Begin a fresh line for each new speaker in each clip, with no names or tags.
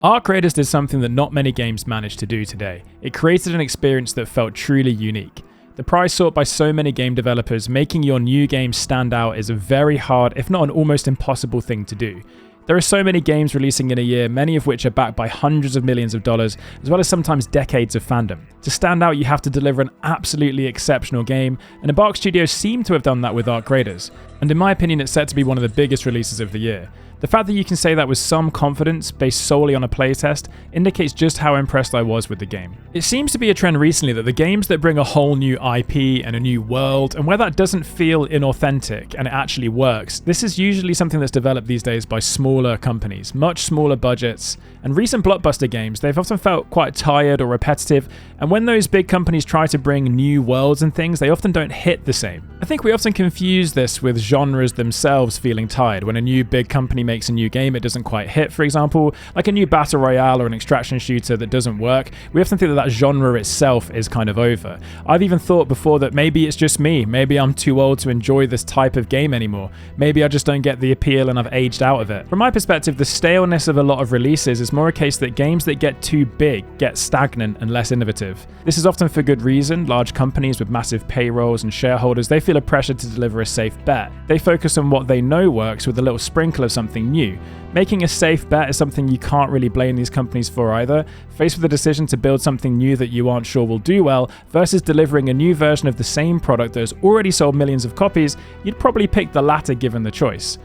Arc Raiders did something that not many games manage to do today. It created an experience that felt truly unique. The prize sought by so many game developers, making your new game stand out is a very hard, if not an almost impossible thing to do. There are so many games releasing in a year, many of which are backed by hundreds of millions of dollars, as well as sometimes decades of fandom. To stand out, you have to deliver an absolutely exceptional game, and Embark Studios seem to have done that with Arc Raiders. And in my opinion, it's set to be one of the biggest releases of the year. The fact that you can say that with some confidence, based solely on a playtest, indicates just how impressed I was with the game. It seems to be a trend recently that the games that bring a whole new IP and a new world, and where that doesn't feel inauthentic and it actually works, this is usually something that's developed these days by smaller companies, much smaller budgets, and recent blockbuster games, they've often felt quite tired or repetitive, and when those big companies try to bring new worlds and things, they often don't hit the same. I think we often confuse this with genres themselves feeling tired. When a new big company makes a new game, it doesn't quite hit, for example, like a new battle royale or an extraction shooter that doesn't work, we often think that that genre itself is kind of over. I've even thought before that maybe it's just me, maybe I'm too old to enjoy this type of game anymore, maybe I just don't get the appeal and I've aged out of it. From my perspective, the staleness of a lot of releases is more a case that games that get too big get stagnant and less innovative. This is often for good reason. Large companies with massive payrolls and shareholders, they feel a pressure to deliver a safe bet. They focus on what they know works with a little sprinkle of something new. Making a safe bet is something you can't really blame these companies for either. Faced with the decision to build something new that you aren't sure will do well versus delivering a new version of the same product that has already sold millions of copies, you'd probably pick the latter given the choice.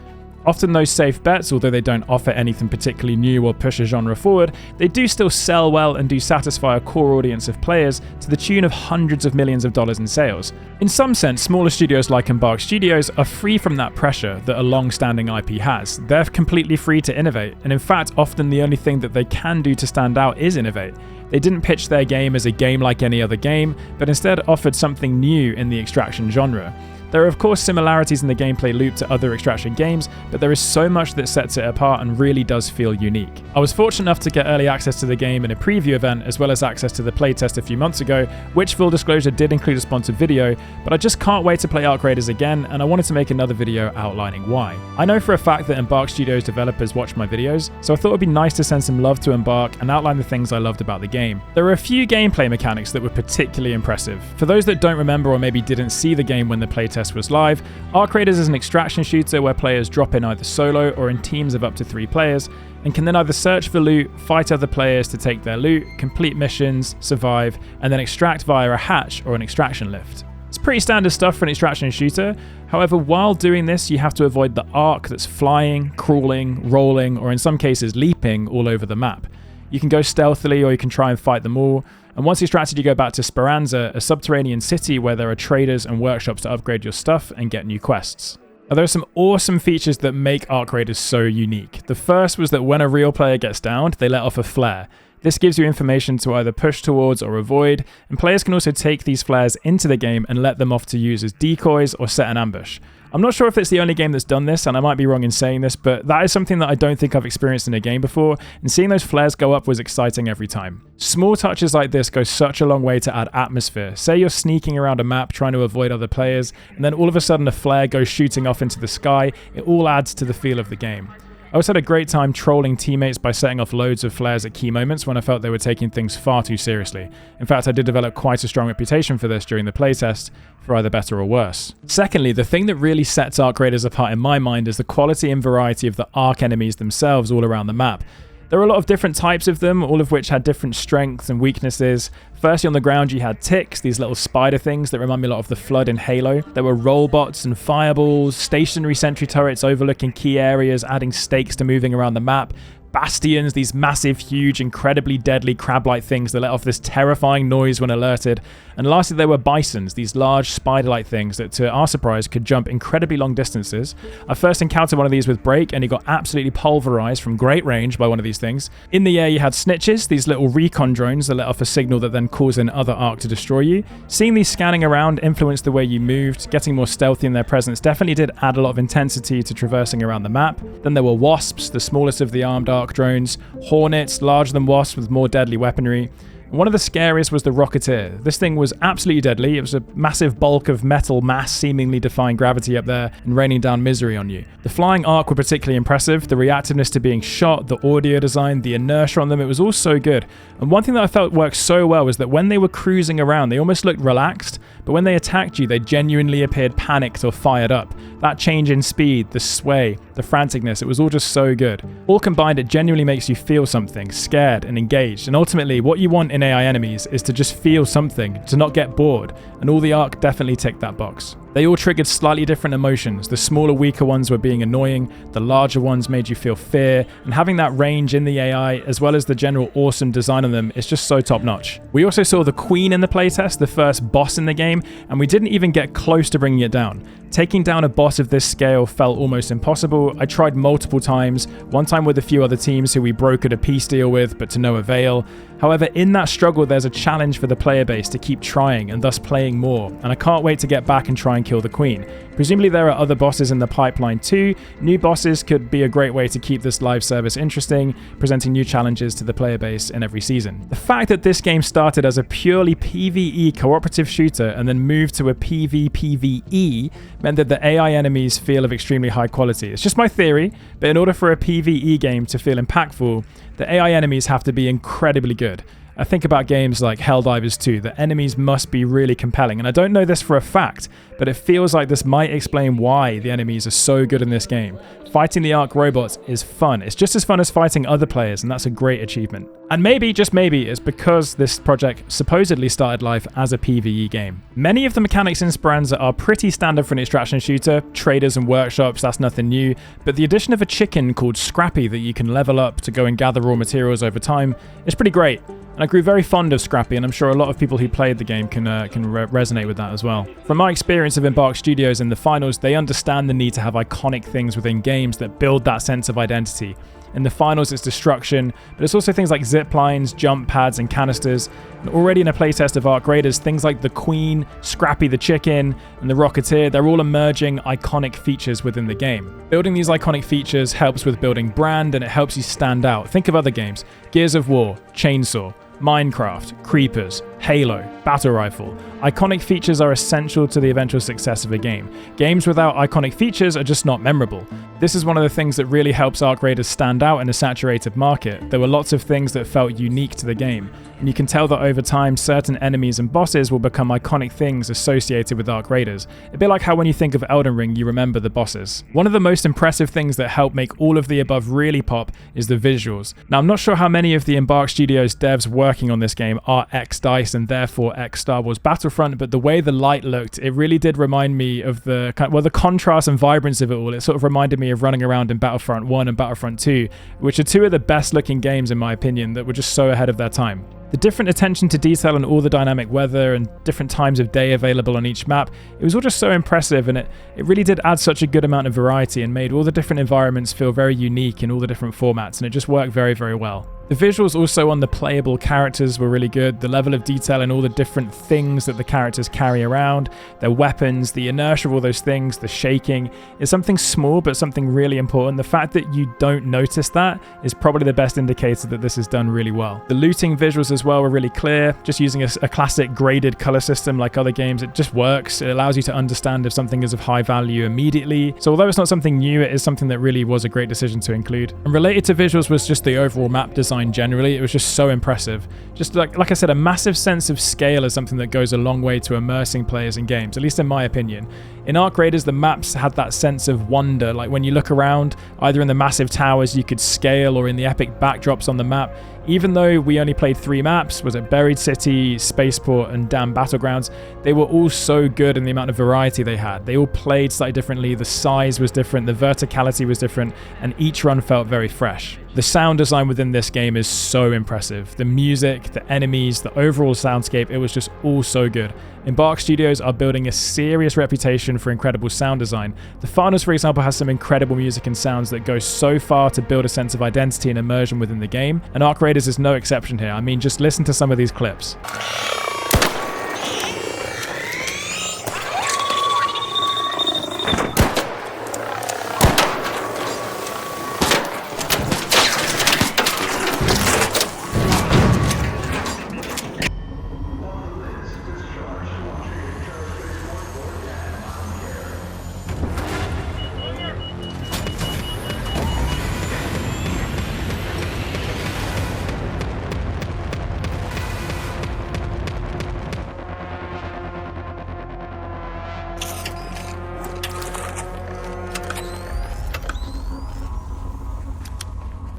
Often those safe bets, although they don't offer anything particularly new or push a genre forward, they do still sell well and do satisfy a core audience of players to the tune of hundreds of millions of dollars in sales. In some sense, smaller studios like Embark Studios are free from that pressure that a long-standing IP has. They're completely free to innovate, and in fact, often the only thing that they can do to stand out is innovate. They didn't pitch their game as a game like any other game, but instead offered something new in the extraction genre. There are of course similarities in the gameplay loop to other extraction games, but there is so much that sets it apart and really does feel unique. I was fortunate enough to get early access to the game in a preview event, as well as access to the playtest a few months ago, which, full disclosure, did include a sponsored video, but I just can't wait to play Arc Raiders again, and I wanted to make another video outlining why. I know for a fact that Embark Studios developers watch my videos, so I thought it would be nice to send some love to Embark and outline the things I loved about the game. There are a few gameplay mechanics that were particularly impressive. For those that don't remember or maybe didn't see the game when the playtest was live, Arc Raiders is an extraction shooter where players drop in either solo or in teams of up to 3 players, and can then either search for loot, fight other players to take their loot, complete missions, survive, and then extract via a hatch or an extraction lift. It's pretty standard stuff for an extraction shooter. However, while doing this, you have to avoid the arc that's flying, crawling, rolling, or in some cases leaping all over the map. You can go stealthily or you can try and fight them all. And once extracted, you go back to Speranza, a subterranean city where there are traders and workshops to upgrade your stuff and get new quests. Now, there are some awesome features that make Arc Raiders so unique. The first was that when a real player gets downed, they let off a flare. This gives you information to either push towards or avoid, and players can also take these flares into the game and let them off to use as decoys or set an ambush. I'm not sure if it's the only game that's done this, and I might be wrong in saying this, but that is something that I don't think I've experienced in a game before, and seeing those flares go up was exciting every time. Small touches like this go such a long way to add atmosphere. Say you're sneaking around a map trying to avoid other players, and then all of a sudden a flare goes shooting off into the sky. It all adds to the feel of the game. I also had a great time trolling teammates by setting off loads of flares at key moments when I felt they were taking things far too seriously. In fact, I did develop quite a strong reputation for this during the playtest, for either better or worse. Secondly, the thing that really sets Arc Raiders apart in my mind is the quality and variety of the Arc enemies themselves all around the map. There were a lot of different types of them, all of which had different strengths and weaknesses. Firstly, on the ground you had ticks, these little spider things that remind me a lot of the Flood in Halo. There were rollbots and fireballs, stationary sentry turrets overlooking key areas, adding stakes to moving around the map. Bastions, these massive, huge, incredibly deadly crab-like things that let off this terrifying noise when alerted. And lastly, there were bisons, these large spider-like things that, to our surprise, could jump incredibly long distances. I first encountered one of these with Break, and he got absolutely pulverized from great range by one of these things. In the air, you had snitches, these little recon drones that let off a signal that then calls in other Arc to destroy you. Seeing these scanning around influenced the way you moved. Getting more stealthy in their presence definitely did add a lot of intensity to traversing around the map. Then there were wasps, the smallest of the armed Arc drones, hornets, larger than wasps with more deadly weaponry. One of the scariest was the Rocketeer. This thing was absolutely deadly. It was a massive bulk of metal mass seemingly defying gravity up there and raining down misery on you. The flying arc were particularly impressive. The reactiveness to being shot, the audio design, the inertia on them, it was all so good. And one thing that I felt worked so well was that when they were cruising around, they almost looked relaxed, but when they attacked you, they genuinely appeared panicked or fired up. That change in speed, the sway, the franticness, it was all just so good. All combined, it genuinely makes you feel something, scared and engaged. And ultimately, what you want in AI enemies is to just feel something, to not get bored. And all the arc definitely ticked that box. They all triggered slightly different emotions. The smaller, weaker ones were being annoying, the larger ones made you feel fear, and having that range in the AI, as well as the general awesome design on them, is just so top-notch. We also saw the Queen in the playtest, the first boss in the game, and we didn't even get close to bringing it down. Taking down a boss of this scale felt almost impossible. I tried multiple times, one time with a few other teams who we brokered a peace deal with, but to no avail. However, in that struggle, there's a challenge for the player base to keep trying and thus playing more, and I can't wait to get back and try and kill the Queen. Presumably there are other bosses in the pipeline too. New bosses could be a great way to keep this live service interesting, presenting new challenges to the player base in every season. The fact that this game started as a purely PvE cooperative shooter and then moved to a PvPvE meant that the AI enemies feel of extremely high quality. It's just my theory, but in order for a PvE game to feel impactful, the AI enemies have to be incredibly good. I think about games like Helldivers 2, the enemies must be really compelling, and I don't know this for a fact, but it feels like this might explain why the enemies are so good in this game. Fighting the Ark robots is fun. It's just as fun as fighting other players, and that's a great achievement. And maybe, just maybe, it's because this project supposedly started life as a PvE game. Many of the mechanics in Speranza are pretty standard for an extraction shooter, traders and workshops, that's nothing new, but the addition of a chicken called Scrappy that you can level up to go and gather raw materials over time is pretty great. And I grew very fond of Scrappy, and I'm sure a lot of people who played the game can resonate with that as well. From my experience of Embark Studios in the finals, they understand the need to have iconic things within games that build that sense of identity. In the finals, it's destruction, but it's also things like zip lines, jump pads, and canisters. And already in a playtest of Ark Raiders, things like the Queen, Scrappy the Chicken, and the Rocketeer, they're all emerging iconic features within the game. Building these iconic features helps with building brand, and it helps you stand out. Think of other games: Gears of War, Chainsaw, Minecraft, Creepers, Halo, Battle Rifle. Iconic features are essential to the eventual success of a game. Games without iconic features are just not memorable. This is one of the things that really helps Ark Raiders stand out in a saturated market. There were lots of things that felt unique to the game, and you can tell that over time certain enemies and bosses will become iconic things associated with Ark Raiders. A bit like how when you think of Elden Ring, you remember the bosses. One of the most impressive things that help make all of the above really pop is the visuals. Now, I'm not sure how many of the Embark Studios devs working on this game are ex-DICE and therefore ex-Star Wars Battlefront, but the way the light looked, it really did remind me of the contrast and vibrance of it all. It sort of reminded me of running around in Battlefront 1 and Battlefront 2, which are two of the best looking games in my opinion that were just so ahead of their time. The different attention to detail and all the dynamic weather and different times of day available on each map, it was all just so impressive, and it really did add such a good amount of variety and made all the different environments feel very unique in all the different formats, and it just worked very, very well. The visuals also on the playable characters were really good. The level of detail and all the different things that the characters carry around, their weapons, the inertia of all those things, the shaking, is something small but something really important. The fact that you don't notice that is probably the best indicator that this is done really well. The looting visuals as well were really clear. Just using a classic graded color system like other games, it just works. It allows you to understand if something is of high value immediately. So although it's not something new, it is something that really was a great decision to include. And related to visuals was just the overall map design generally. It was just so impressive. Just like I said, a massive sense of scale is something that goes a long way to immersing players in games, at least in my opinion. In Ark Raiders, the maps had that sense of wonder, like when you look around, either in the massive towers you could scale or in the epic backdrops on the map. Even though we only played 3 maps, was it Buried City, Spaceport, and Dam Battlegrounds, they were all so good in the amount of variety they had. They all played slightly differently, the size was different, the verticality was different, and each run felt very fresh. The sound design within this game is so impressive. The music, the enemies, the overall soundscape, it was just all so good. Embark Studios are building a serious reputation for incredible sound design. The Finals, for example, has some incredible music and sounds that go so far to build a sense of identity and immersion within the game, and Ark Raiders is no exception here. I mean, just listen to some of these clips.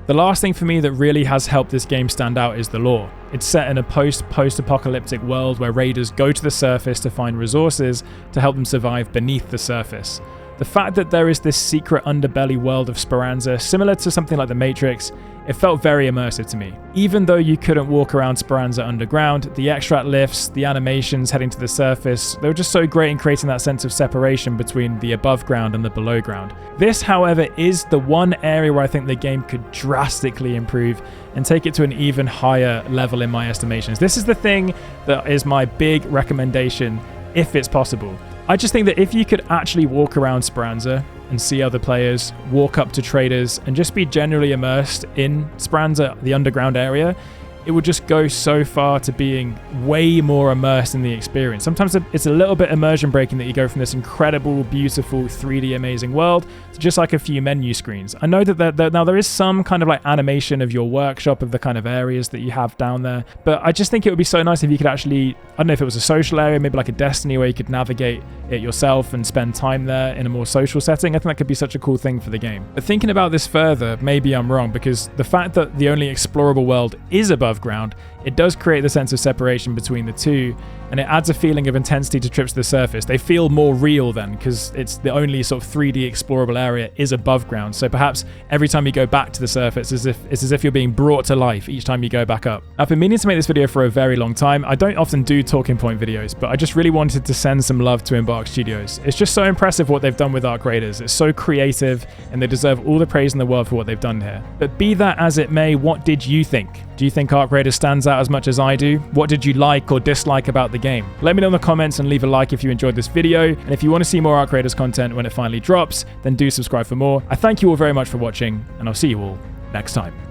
The last thing for me that really has helped this game stand out is the lore. It's set in a post-apocalyptic world where raiders go to the surface to find resources to help them survive beneath the surface. The fact that there is this secret underbelly world of Speranza, similar to something like The Matrix, it felt very immersive to me. Even though you couldn't walk around Speranza underground, the extract lifts, the animations heading to the surface, they were just so great in creating that sense of separation between the above ground and the below ground. This, however, is the one area where I think the game could drastically improve and take it to an even higher level in my estimations. This is the thing that is my big recommendation, if it's possible. I just think that if you could actually walk around Speranza and see other players, walk up to traders, and just be generally immersed in Speranza, the underground area, it would just go so far to being way more immersed in the experience. Sometimes it's a little bit immersion breaking that you go from this incredible, beautiful, 3D amazing world to just like a few menu screens. I know that now there is some kind of like animation of your workshop, of the kind of areas that you have down there, but I just think it would be so nice if you could actually, I don't know if it was a social area, maybe like a Destiny where you could navigate it yourself and spend time there in a more social setting. I think that could be such a cool thing for the game. But thinking about this further, maybe I'm wrong, because the fact that the only explorable world is above ground, it does create the sense of separation between the two, and it adds a feeling of intensity to trips to the surface. They feel more real then, because it's the only sort of 3D explorable area is above ground. So perhaps every time you go back to the surface, it's as if you're being brought to life each time you go back up. I've been meaning to make this video for a very long time. I don't often do talking point videos, but I just really wanted to send some love to Embark Studios. It's just so impressive what they've done with Arc Raiders. It's so creative, and they deserve all the praise in the world for what they've done here. But be that as it may, what did you think? Do you think Arc Raiders stands out as much as I do? What did you like or dislike about the game? Let me know in the comments and leave a like if you enjoyed this video. And if you want to see more Arc Raiders content when it finally drops, then do subscribe for more. I thank you all very much for watching, and I'll see you all next time.